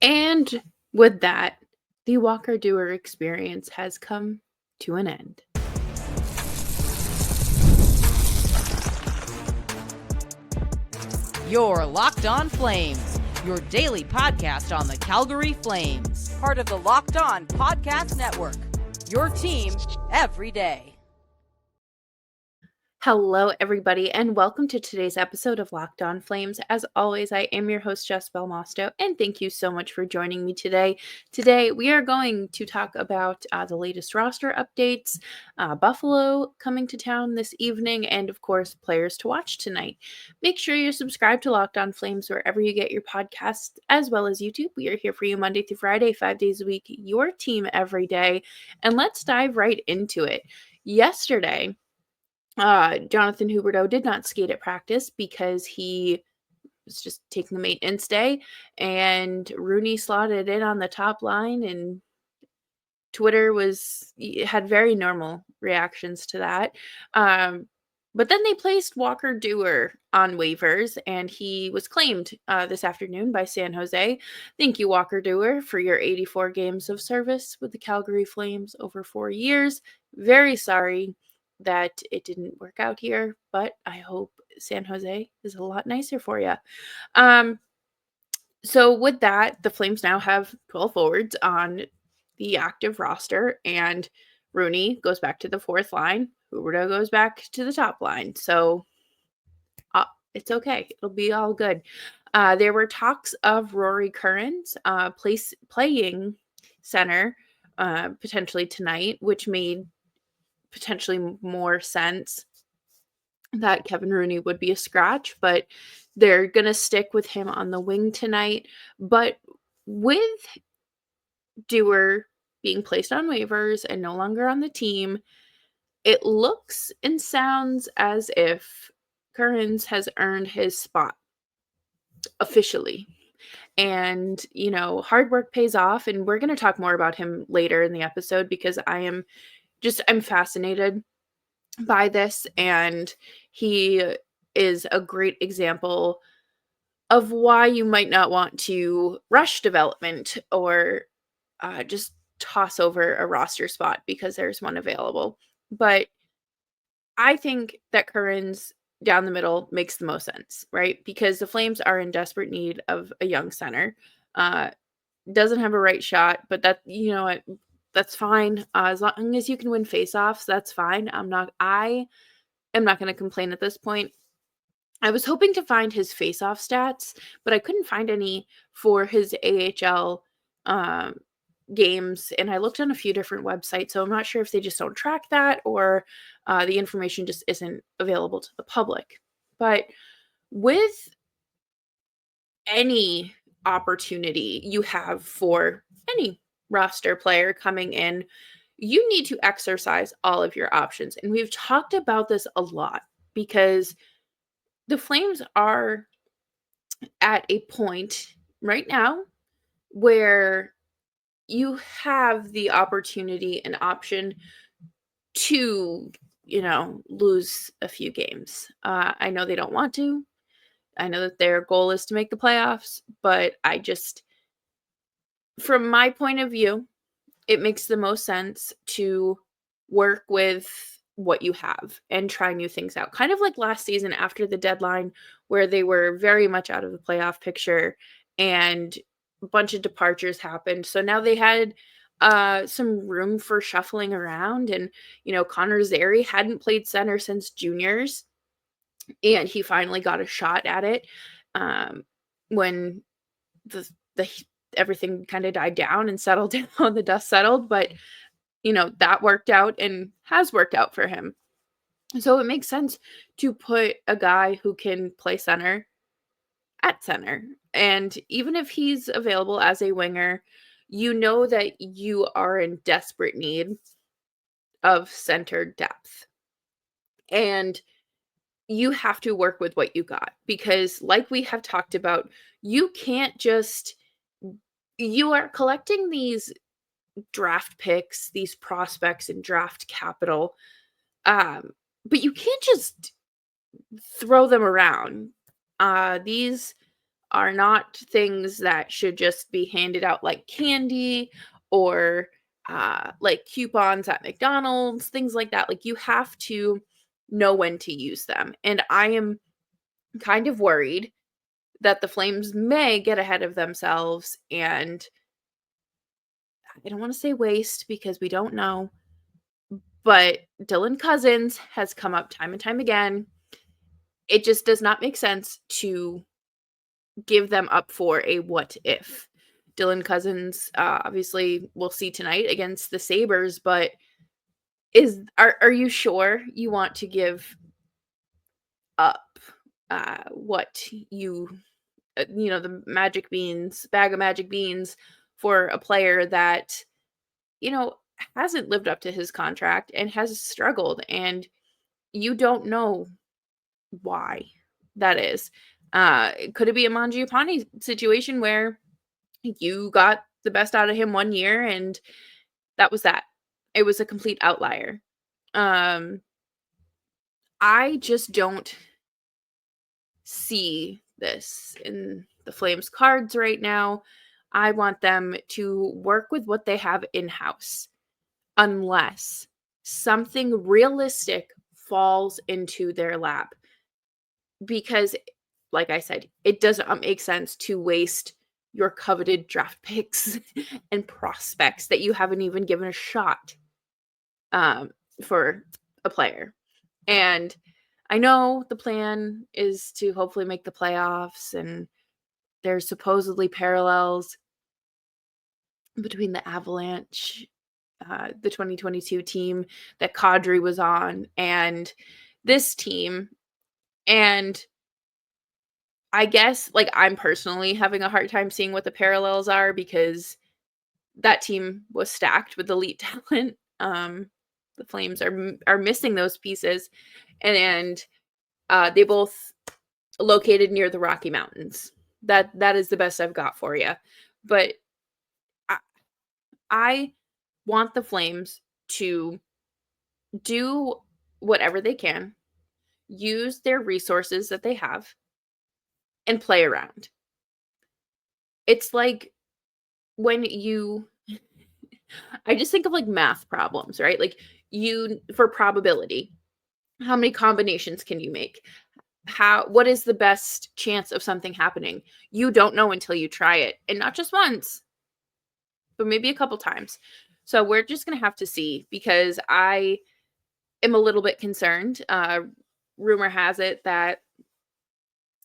And with that, the Walker Duehr experience has come to an end. You're Locked On Flames, your daily podcast on the Calgary Flames. Part of the Locked On Podcast Network, your team every day. Hello, everybody, and welcome to today's episode of Locked On Flames. As always, I am your host, Jess Belmosto, and thank you so much for joining me today. Today, we are going to talk about the latest roster updates, Buffalo coming to town this evening, and of course, players to watch tonight. Make sure you're subscribed to Locked On Flames wherever you get your podcasts, as well as YouTube. We are here for you Monday through Friday, 5 days a week, your team every day. And let's dive right into it. Yesterday, Jonathan Huberdeau did not skate at practice because he was just taking the maintenance day, and Rooney slotted in on the top line, and Twitter had very normal reactions to that. But then they placed Walker Duehr on waivers, and he was claimed this afternoon by San Jose. Thank you, Walker Duehr, for your 84 games of service with the Calgary Flames over 4 years. Very sorry that it didn't work out here, but I hope San Jose is a lot nicer for you. So with that, the Flames now have 12 forwards on the active roster, and Rooney goes back to the fourth line. Huberdeau goes back to the top line. So it's okay. It'll be all good. There were talks of Rory Kerins playing center potentially tonight, which made potentially more sense that Kevin Rooney would be a scratch, but they're going to stick with him on the wing tonight. But with Duehr being placed on waivers and no longer on the team, it looks and sounds as if Kerins has earned his spot officially. And, hard work pays off, and we're going to talk more about him later in the episode because I'm fascinated by this, and he is a great example of why you might not want to rush development or just toss over a roster spot because there's one available. But I think that Kerins down the middle makes the most sense, right? Because the Flames are in desperate need of a young center. Doesn't have a right shot, but that's fine. As long as you can win faceoffs, that's fine. I am not going to complain at this point. I was hoping to find his faceoff stats, but I couldn't find any for his AHL games, and I looked on a few different websites, so I'm not sure if they just don't track that or the information just isn't available to the public. But with any opportunity you have for any roster player coming in, you need to exercise all of your options. And we've talked about this a lot because the Flames are at a point right now where you have the opportunity and option to, lose a few games. I know they don't want to. I know that their goal is to make the playoffs, but from my point of view, it makes the most sense to work with what you have and try new things out. Kind of like last season after the deadline, where they were very much out of the playoff picture and a bunch of departures happened. So now they had some room for shuffling around. And, Connor Zary hadn't played center since juniors, and he finally got a shot at it when the everything kind of died down and settled down, the dust settled. But that worked out and has worked out for him. So it makes sense to put a guy who can play center at center. And even if he's available as a winger, you know that you are in desperate need of center depth. And you have to work with what you got because, like we have talked about, you are collecting these draft picks, these prospects, and draft capital, but you can't just throw them around. These are not things that should just be handed out like candy or like coupons at McDonald's, things like that. Like, you have to know when to use them. And I am kind of worried that the Flames may get ahead of themselves, and I don't want to say waste because we don't know, but Dylan Cozens has come up time and time again. It just does not make sense to give them up for a what if. Dylan Cozens, obviously, we'll see tonight against the Sabres, but are you sure you want to give up what the magic beans, bag of magic beans for a player that, you know, hasn't lived up to his contract and has struggled, and you don't know why that is. Could it be a Mangiapane situation where you got the best out of him one year and that was that? It was a complete outlier. Um, I just don't see this in the Flames cards right now. I want them to work with what they have in-house unless something realistic falls into their lap. Because, like I said, it doesn't make sense to waste your coveted draft picks and prospects that you haven't even given a shot um, for a player. And I know the plan is to hopefully make the playoffs, and there's supposedly parallels between the Avalanche, the 2022 team that Kadri was on, and this team. And I guess, like, I'm personally having a hard time seeing what the parallels are because that team was stacked with elite talent. The Flames are missing those pieces, and they both located near the Rocky Mountains. That is the best I've got for you. But I, I want the Flames to do whatever they can, use their resources that they have, and play around. It's like when you I just think of like math problems, right? Like, for probability, how many combinations can you make? What is the best chance of something happening? You don't know until you try it. And not just once, but maybe a couple times. So we're just going to have to see, because I am a little bit concerned. Rumor has it that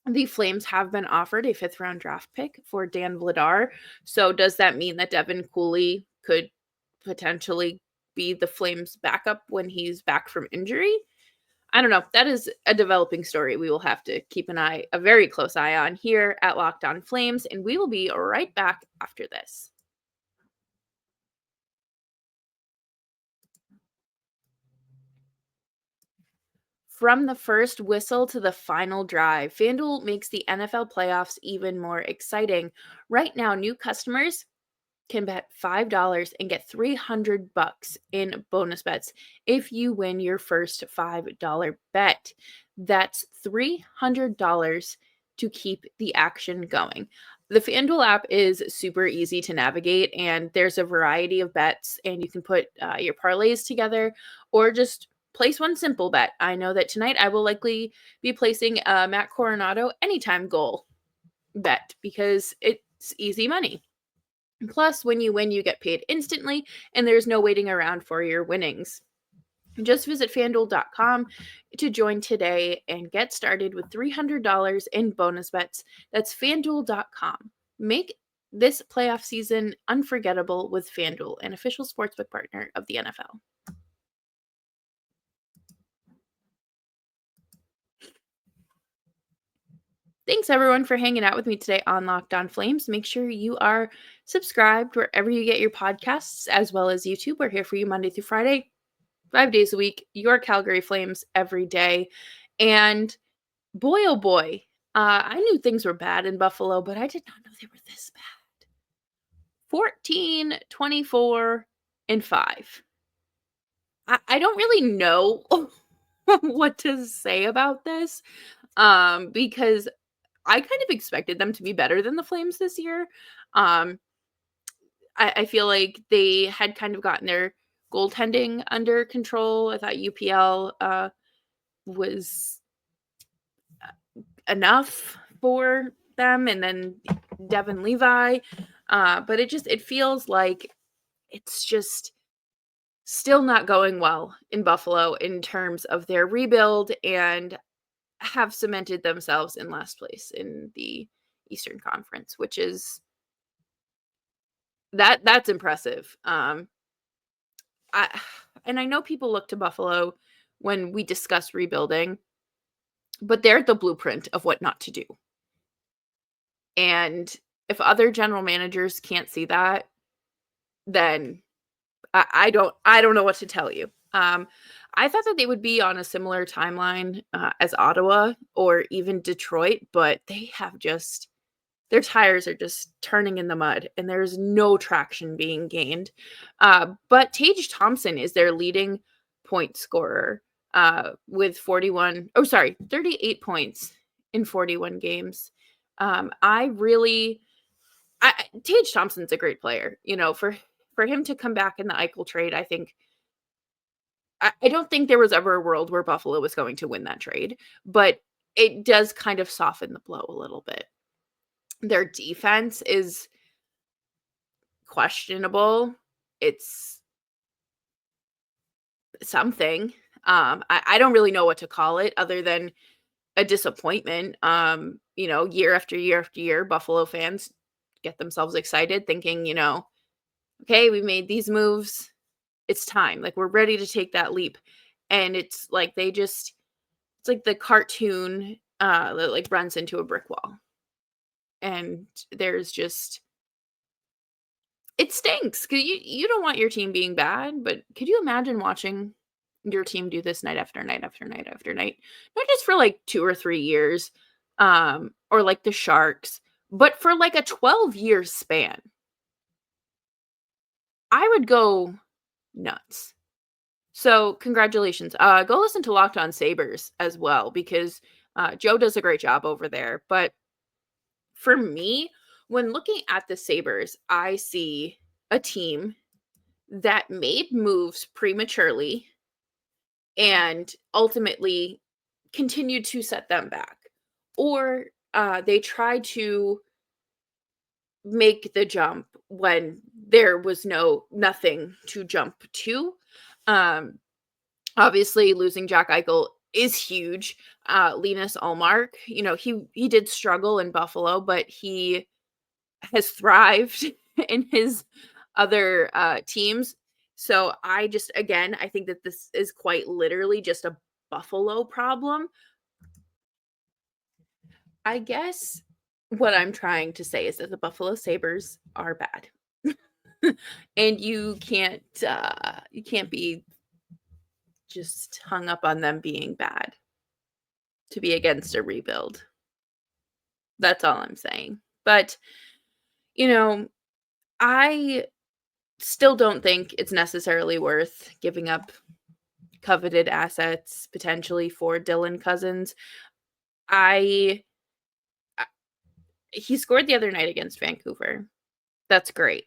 the Flames have been offered a 5th-round draft pick for Dan Vladar. So does that mean that Devin Cooley could potentially be the Flames' backup when he's back from injury? I don't know. That is a developing story we will have to keep a very close eye on here at Locked On Flames, and we will be right back after this. From the first whistle to the final drive, FanDuel makes the NFL playoffs even more exciting. Right now, new customers can bet $5 and get $300 in bonus bets if you win your first $5 bet. That's $300 to keep the action going. The FanDuel app is super easy to navigate, and there's a variety of bets, and you can put your parlays together or just place one simple bet. I know that tonight I will likely be placing a Matt Coronado anytime goal bet because it's easy money. Plus, when you win, you get paid instantly, and there's no waiting around for your winnings. Just visit fanduel.com to join today and get started with $300 in bonus bets. That's fanduel.com. Make this playoff season unforgettable with FanDuel, an official sportsbook partner of the NFL. Thanks, everyone, for hanging out with me today on Locked On Flames. Make sure you are subscribed wherever you get your podcasts, as well as YouTube. We're here for you Monday through Friday, 5 days a week, your Calgary Flames every day. And boy, oh boy, I knew things were bad in Buffalo, but I did not know they were this bad. 14, 24, and 5. I don't really know what to say about this because I kind of expected them to be better than the Flames this year. I feel like they had kind of gotten their goaltending under control. I thought UPL was enough for them, and then Devin Levi. But it feels like it's just still not going well in Buffalo in terms of their rebuild, and have cemented themselves in last place in the Eastern Conference, which is that's impressive. I know people look to Buffalo when we discuss rebuilding, but they're the blueprint of what not to do. And if other general managers can't see that, then I don't know what to tell you. I thought that they would be on a similar timeline as Ottawa or even Detroit, but they have just their tires are just turning in the mud, and there's no traction being gained. But Tage Thompson is their leading point scorer with 38 points in 41 games. Tage Thompson's a great player. For him to come back in the Eichel trade, I think I don't think there was ever a world where Buffalo was going to win that trade, but it does kind of soften the blow a little bit. Their defense is questionable. It's something. I don't really know what to call it other than a disappointment. Year after year after year, Buffalo fans get themselves excited thinking, okay, we made these moves. It's time. Like, we're ready to take that leap. And it's like it's like the cartoon that like runs into a brick wall. And there's just it stinks because you don't want your team being bad, but could you imagine watching your team do this night after night after night after night? Not just for like 2 or 3 years, or like the Sharks, but for like a 12-year span. I would go nuts. So congratulations. Go listen to Locked On Sabres as well, because Joe does a great job over there. But for me, when looking at the Sabres, I see a team that made moves prematurely and ultimately continued to set them back. Or they tried to make the jump when there was nothing to jump to. Obviously, losing Jack Eichel is huge. Linus Ullmark, he did struggle in Buffalo, but he has thrived in his other teams. So I think that this is quite literally just a Buffalo problem. I guess what I'm trying to say is that the Buffalo Sabres are bad. And you can't be just hung up on them being bad to be against a rebuild. That's all I'm saying. But I still don't think it's necessarily worth giving up coveted assets potentially for Dylan Cozens. He scored the other night against Vancouver. That's great.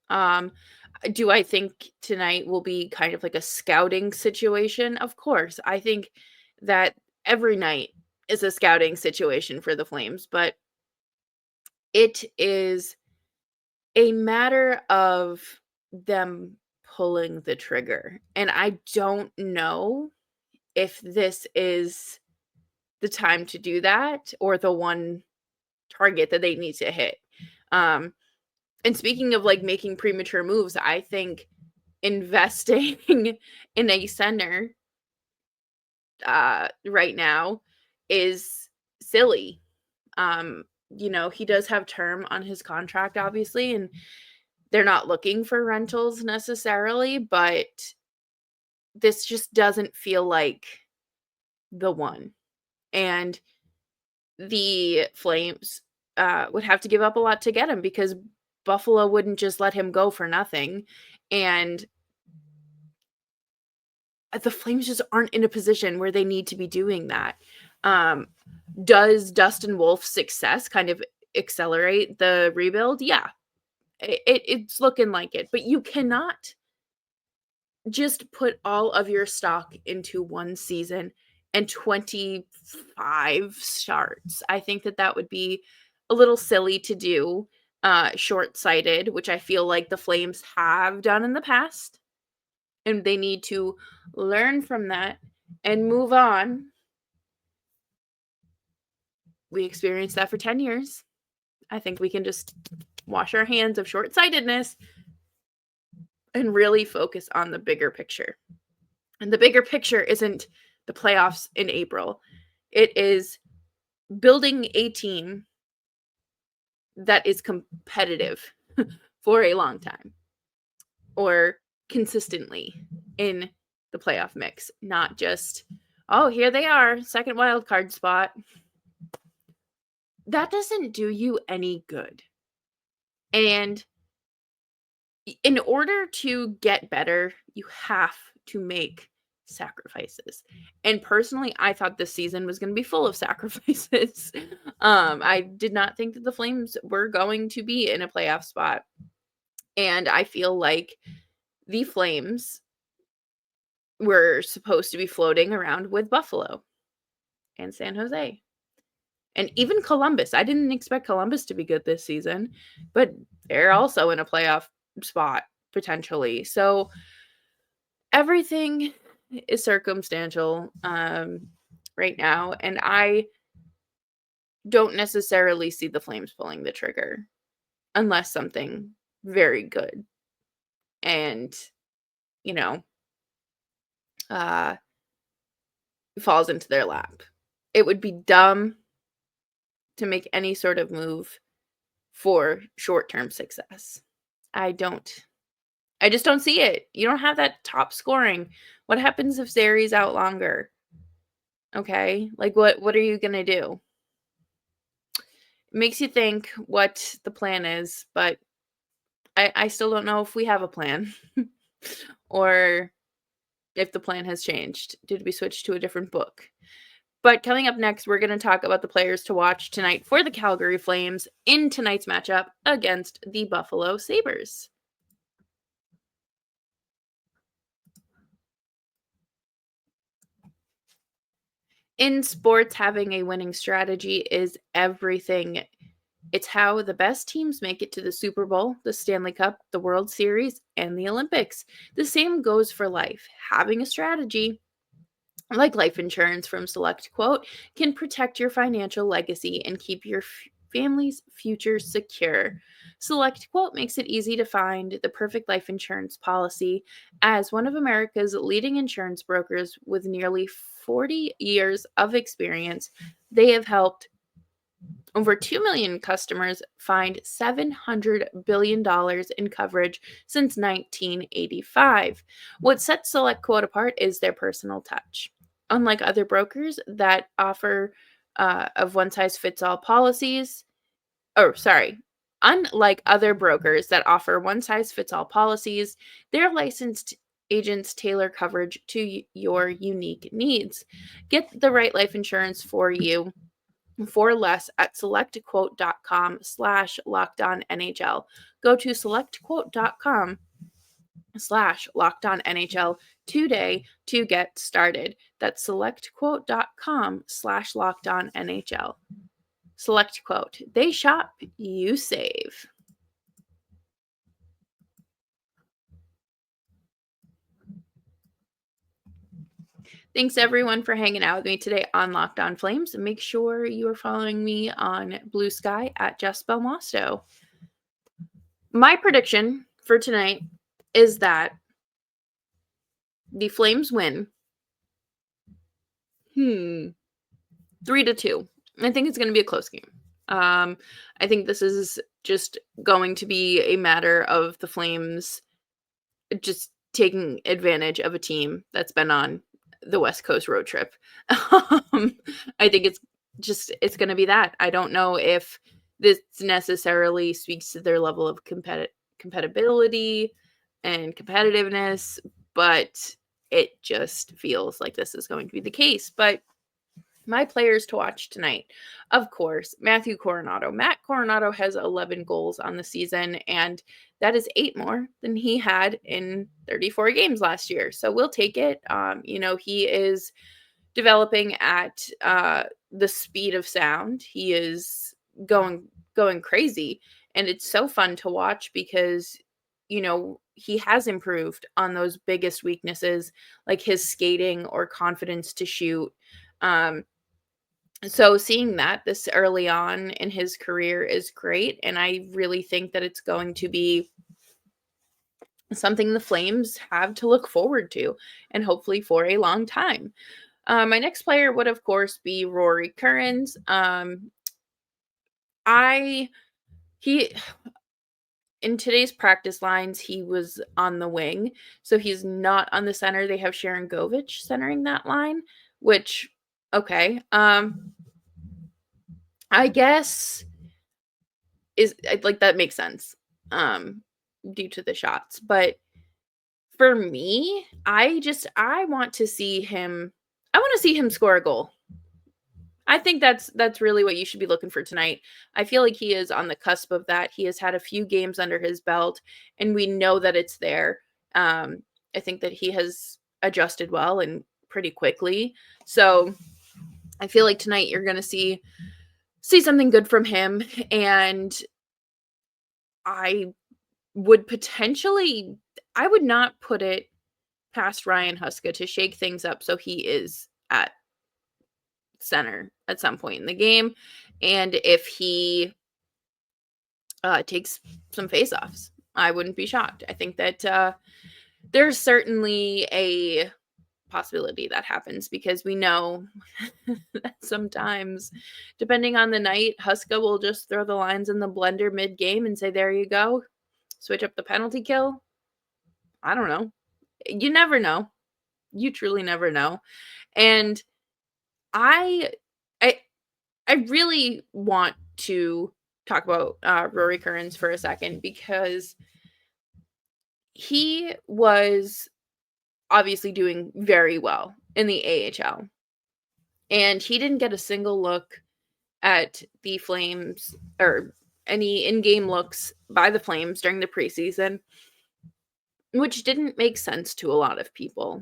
Do I think tonight will be kind of like a scouting situation? Of course. I think that every night is a scouting situation for the Flames, but it is a matter of them pulling the trigger. And I don't know if this is the time to do that or the one target that they need to hit. And speaking of like making premature moves, I think investing in a center right now is silly. He does have term on his contract, obviously, and they're not looking for rentals necessarily, but this just doesn't feel like the one. And the Flames would have to give up a lot to get him because Buffalo wouldn't just let him go for nothing. And the Flames just aren't in a position where they need to be doing that. Does Dustin Wolf's success kind of accelerate the rebuild? Yeah, it's looking like it. But you cannot just put all of your stock into one season and 25 starts. I think that would be a little silly to do, short-sighted, which I feel like the Flames have done in the past. And they need to learn from that and move on. We experienced that for 10 years. I think we can just wash our hands of short-sightedness and really focus on the bigger picture. And the bigger picture isn't the playoffs in April. It is building a team that is competitive for a long time or consistently in the playoff mix, not just, oh, here they are, second wild card spot. That doesn't do you any good. And in order to get better, you have to make sacrifices. And personally, I thought this season was going to be full of sacrifices. I did not think that the Flames were going to be in a playoff spot. And I feel like the Flames were supposed to be floating around with Buffalo and San Jose. And even Columbus. I didn't expect Columbus to be good this season, but they're also in a playoff spot potentially. So everything is circumstantial right now, and I don't necessarily see the Flames pulling the trigger unless something very good and, you know, falls into their lap. It would be dumb to make any sort of move for short-term success. I just don't see it. You don't have that top scoring. What happens if Zari's out longer? Okay? Like, what are you gonna do? It makes you think what the plan is, but I still don't know if we have a plan. Or if the plan has changed. Did we switch to a different book? But coming up next, we're going to talk about the players to watch tonight for the Calgary Flames in tonight's matchup against the Buffalo Sabres. In sports, having a winning strategy is everything. It's how the best teams make it to the Super Bowl, the Stanley Cup, the World Series, and the Olympics. The same goes for life. Having a strategy, like life insurance from Select Quote, can protect your financial legacy and keep your family's future secure. Select Quote makes it easy to find the perfect life insurance policy. As one of America's leading insurance brokers with nearly 40 years of experience, they have helped over 2 million customers find $700 billion in coverage since 1985. What sets Select Quote apart is their personal touch. Unlike other brokers that offer of one-size-fits-all policies, unlike other brokers that offer one-size-fits-all policies, their licensed agents tailor coverage to your unique needs. Get the right life insurance for you for less at selectquote.com/lockedonnhl. Go to selectquote.com/lockedonnhl today to get started. That's selectquote.com/lockedonnhl. Select Quote. They shop, you save. Thanks everyone for hanging out with me today on Locked On Flames. And make sure you are following me on Blue Sky at Jess Belmosto. My prediction for tonight is that the Flames win 3-2. I think it's going to be a close game. I think this is just going to be a matter of the Flames just taking advantage of a team that's been on the West Coast road trip. I think it's going to be that. I don't know if this necessarily speaks to their level of compatibility and competitiveness, but it just feels like this is going to be the case. But My players to watch tonight, of course, Matthew Coronato. Matt Coronato has 11 goals on the season, and that is 8 more than he had in 34 games last year. So we'll take it. He is developing at the speed of sound. He is going crazy, and it's so fun to watch because he has improved on those biggest weaknesses like his skating or confidence to shoot. So seeing that this early on in his career is great, and I really think that it's going to be something the Flames have to look forward to, and hopefully for a long time. My next player would, of course, be Rory Kerins. I he in today's practice lines, he was on the wing, so he's not on the center. They have Sharon Govich centering that line, which okay. I guess is like that makes sense due to the shots. But for me, I want to see him score a goal. I think that's really what you should be looking for tonight. I feel like he is on the cusp of that. He has had a few games under his belt, and we know that it's there. I think that he has adjusted well and pretty quickly. So I feel like tonight you're going to see something good from him, and I would I would not put it past Ryan Huska to shake things up so he is at center at some point in the game. And if he takes some faceoffs, I wouldn't be shocked. I think that there's certainly a possibility that happens because we know that sometimes, depending on the night, Huska will just throw the lines in the blender mid-game and say, there you go, switch up the penalty kill. I don't know. You never know. You truly never know. And I I I really want to talk about Rory Kerins for a second because he was obviously doing very well in the AHL. And he didn't get a single look at the Flames or any in-game looks by the Flames during the preseason, which didn't make sense to a lot of people,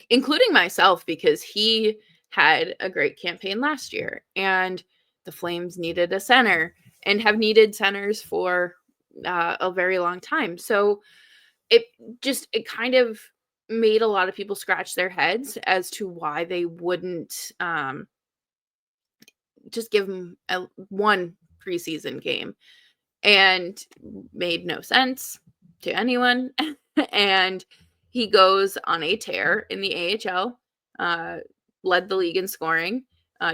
including myself, because he had a great campaign last year and the Flames needed a center and have needed centers for a very long time. So it kind of made a lot of people scratch their heads as to why they wouldn't just give him one preseason game, and made no sense to anyone. And he goes on a tear in the AHL, led the league in scoring.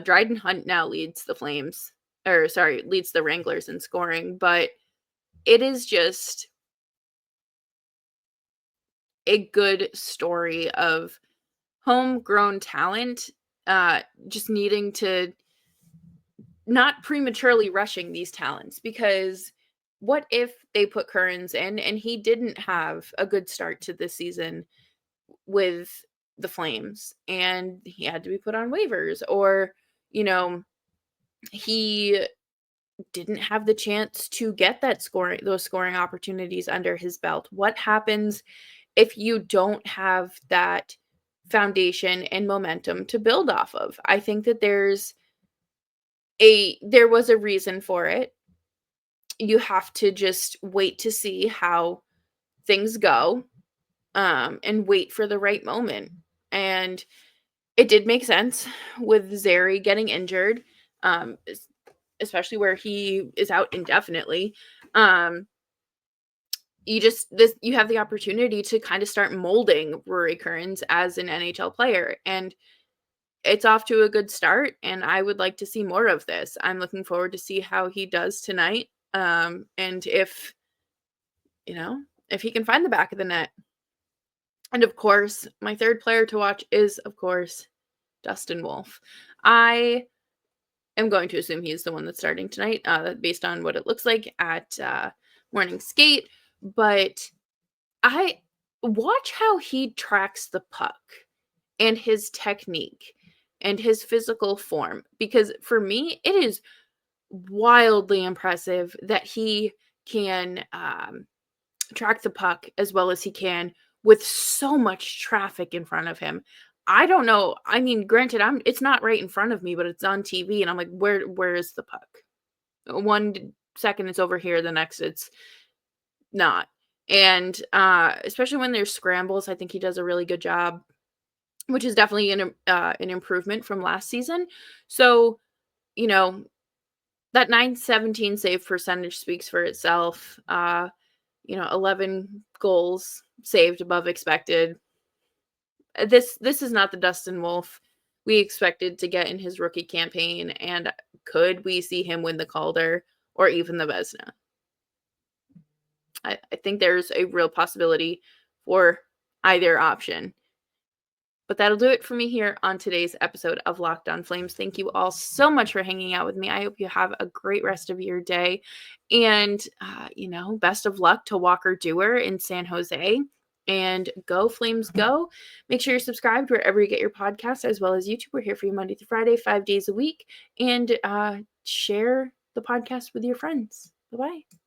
Dryden Hunt now leads the Flames, leads the Wranglers in scoring, but it is just a good story of homegrown talent just needing to not prematurely rushing these talents, because what if they put Kerins in and he didn't have a good start to the season with the Flames and he had to be put on waivers, or he didn't have the chance to get those scoring opportunities under his belt? What happens if you don't have that foundation and momentum to build off of? I think that there was a reason for it. You have to just wait to see how things go, and wait for the right moment. And it did make sense with Zary getting injured, especially where he is out indefinitely. You have the opportunity to kind of start molding Rory Kerins as an NHL player, and it's off to a good start, and I would like to see more of this. I'm looking forward to see how he does tonight, and if he can find the back of the net. And of course, my third player to watch is, of course, Dustin Wolf. I am going to assume he's the one that's starting tonight, based on what it looks like at morning skate. But I watch how he tracks the puck and his technique. and his physical form. Because for me, it is wildly impressive that he can track the puck as well as he can with so much traffic in front of him. I don't know. I mean, granted, it's not right in front of me, but it's on TV, and I'm like, where is the puck? 1 second it's over here, the next it's not. And especially when there's scrambles, I think he does a really good job, which is definitely an improvement from last season. So, you know, that 917 save percentage speaks for itself. 11 goals saved above expected. This is not the Dustin Wolf we expected to get in his rookie campaign, and could we see him win the Calder or even the Vezina? I think there's a real possibility for either option. But that'll do it for me here on today's episode of Locked On Flames. Thank you all so much for hanging out with me. I hope you have a great rest of your day. And, best of luck to Walker Duehr in San Jose. And go Flames go. Make sure you're subscribed wherever you get your podcasts, as well as YouTube. We're here for you Monday through Friday, 5 days a week. And share the podcast with your friends. Bye-bye.